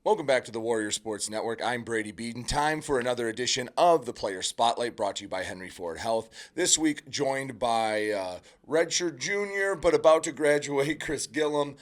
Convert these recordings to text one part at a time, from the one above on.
Welcome back to the Warrior Sports Network. I'm Brady Beedon. Time for another edition of the Player Spotlight brought to you by Henry Ford Health. This week, joined by Redshirt Jr., but about to graduate, Chris Gillam.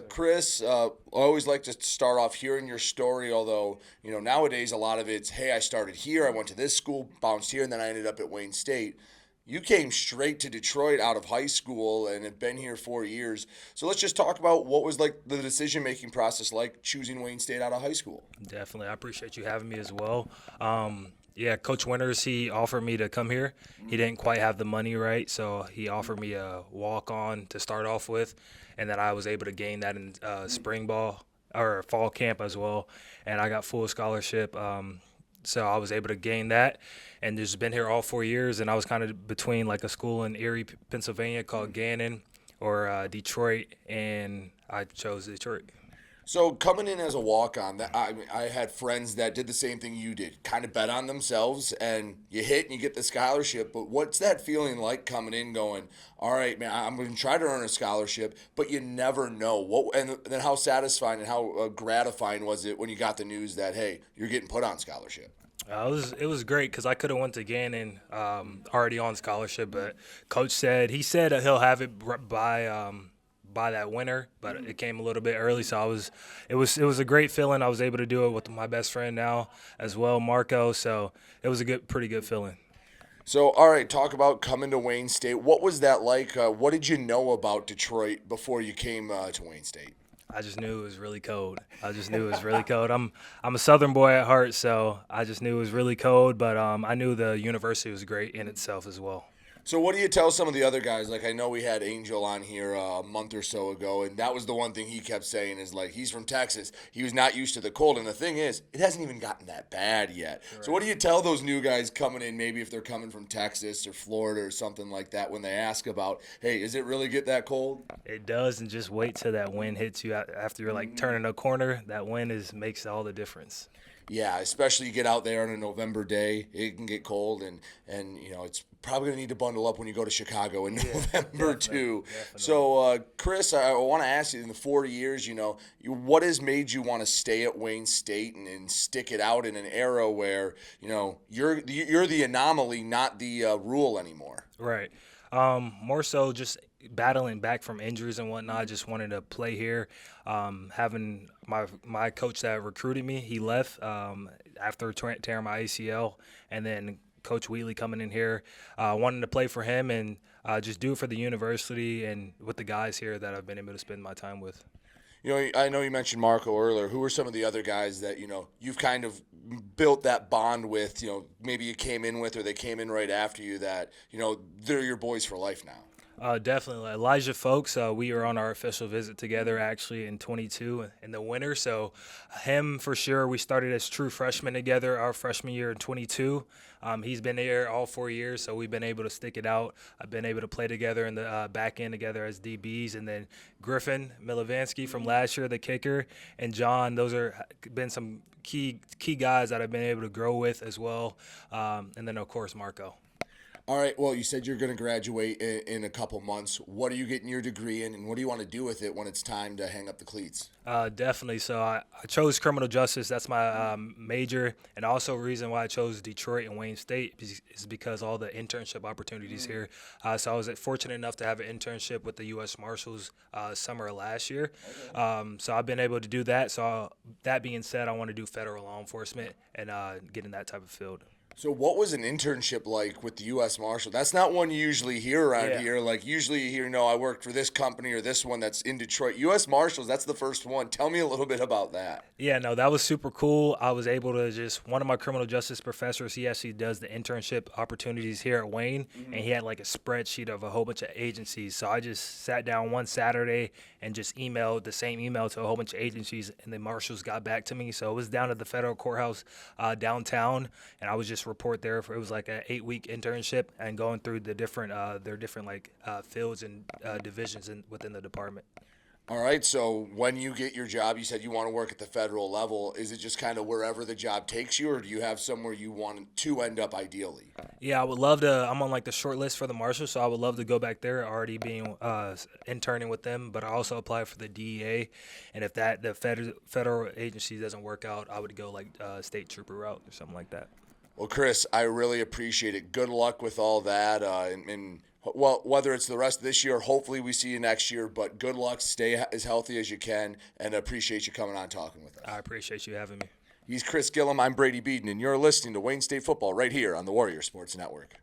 Chris, I always like to start off hearing your story, although, nowadays a lot of it's, hey, I started here, I went to this school, bounced here, and then I ended up at Wayne State. You came straight to Detroit out of high school and have been here 4 years. So let's just talk about what was like the decision-making process like choosing Wayne State out of high school. Definitely. I appreciate you having me as well. Yeah, Coach Winters, he offered me to come here. He didn't quite have the money right, so he offered me a walk-on to start off with, and then I was able to gain that in spring ball or fall camp as well, and I got full scholarship. So I was able to gain that and just been here all 4 years, and I was kind of between like a school in Erie, Pennsylvania called Gannon or Detroit, and I chose Detroit. So coming in as a walk-on, that I had friends that did the same thing you did, kind of bet on themselves, and you hit and you get the scholarship. But what's that feeling like coming in, going, all right, man, I'm going to try to earn a scholarship, but you never know what. And then how satisfying and how gratifying was it when you got the news that hey, you're getting put on scholarship? It was great because I could have went to Gannon already on scholarship, but Coach said he'll have it by that winter, but it came a little bit early, so it was a great feeling. I was able to do it with my best friend now as well, Marco. So it was a pretty good feeling. So, all right, talk about coming to Wayne State. What was that like? What did you know about Detroit before you came to Wayne State? I just knew it was really cold. I just knew it was really cold. I'm a Southern boy at heart, so I just knew it was really cold. But I knew the university was great in itself as well. So what do you tell some of the other guys? Like I know we had Angel on here a month or so ago, and that was the one thing he kept saying is like he's from Texas. He was not used to the cold, and the thing is, it hasn't even gotten that bad yet. Right. So what do you tell those new guys coming in, maybe if they're coming from Texas or Florida or something like that, when they ask about, hey, is it really get that cold? It does, and just wait till that wind hits you after you're like turning a corner. That wind makes all the difference. Yeah, especially you get out there on a November day, it can get cold, and it's probably gonna need to bundle up when you go to Chicago in November too. Definitely. So, Chris, I want to ask you in the 4 years, what has made you want to stay at Wayne State and stick it out in an era where you're the anomaly, not the rule anymore. Right. More so just battling back from injuries and whatnot. I just wanted to play here. Having my coach that recruited me, he left after tearing my ACL, and then Coach Wheatley coming in here, wanting to play for him and just do it for the university and with the guys here that I've been able to spend my time with. I know you mentioned Marco earlier. Who are some of the other guys that you've kind of built that bond with? Maybe you came in with, or they came in right after you. That they're your boys for life now. Definitely. Elijah Folks, we were on our official visit together actually in 22 in the winter. So him for sure, we started as true freshmen together our freshman year in 22. He's been here all 4 years, so we've been able to stick it out. I've been able to play together in the back end together as DBs. And then Griffin Milovansky from last year, the kicker, and John, those are been some key guys that I've been able to grow with as well. And then, of course, Marco. All right. Well, you said you're going to graduate in a couple months. What are you getting your degree in, and what do you want to do with it when it's time to hang up the cleats? Definitely. So I chose criminal justice. That's my major, and also the reason why I chose Detroit and Wayne State is because all the internship opportunities here. So I was fortunate enough to have an internship with the U.S. Marshals summer of last year. So I've been able to do that. So that being said, I want to do federal law enforcement and get in that type of field. So what was an internship like with the U.S. Marshal? That's not one you usually hear around here. Like usually you hear, I worked for this company or this one that's in Detroit. U.S. Marshals, that's the first one. Tell me a little bit about that. Yeah, no, that was super cool. I was able to one of my criminal justice professors, he actually does the internship opportunities here at Wayne, and he had like a spreadsheet of a whole bunch of agencies. So I just sat down one Saturday and just emailed the same email to a whole bunch of agencies, and the marshals got back to me. So it was down at the federal courthouse downtown, and I was just report there for it was like an 8-week internship and going through the different their different fields and divisions within the department. All right, so when you get your job, you said you want to work at the federal level. Is it just kind of wherever the job takes you, or do you have somewhere you want to end up ideally? Yeah, I would love to. I'm on like the short list for the Marshals, so I would love to go back there. Already being interning with them, but I also applied for the DEA, and if the federal agency doesn't work out, I would go like state trooper route or something like that. Well, Chris, I really appreciate it. Good luck with all that. Well, whether it's the rest of this year, hopefully we see you next year, but good luck. Stay as healthy as you can, and appreciate you coming on talking with us. I appreciate you having me. He's Chris Gillam. I'm Brady Beedon, and you're listening to Wayne State Football right here on the Warrior Sports Network.